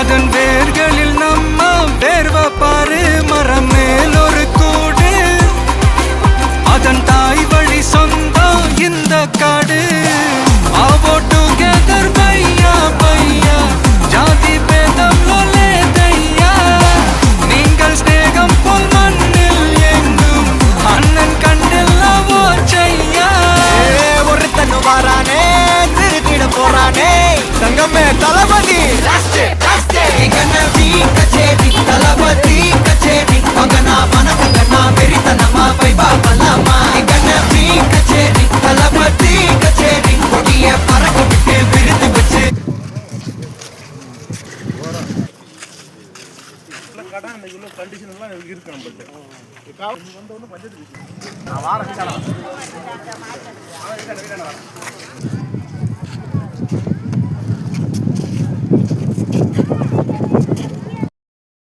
அதன் வேர்களில் நம்ம வேர்வ பாரு மரம் மேல் ஒரு கூடு அதன் தாய் வழி சொந்தம் இந்த காடு ஆவோ டுகெதர் பையா பையா ஜாதி பேதம் லோலே தையா நீங்கள் ஸ்நேகம் போல் மண்ணில் எங்கும் அண்ணன் கண்டில்லவோ செய்யா ஒருத்தன் வாரானே திருத்திட போறானே தங்கமே தளபதி கச்சேரி தளபதி கச்சேரி மகனா மனகனா வெறித்தனமா பைபா பலாமா கண்ணபி கச்சேரி தளபதி கச்சேரி கொடிய பறக்க விட்டு விருது வச்சு கண்டிஷன் எல்லாம் இருக்கு நம்மள்ட்ட வந்த ஒன்று பஞ்சத்துக்கு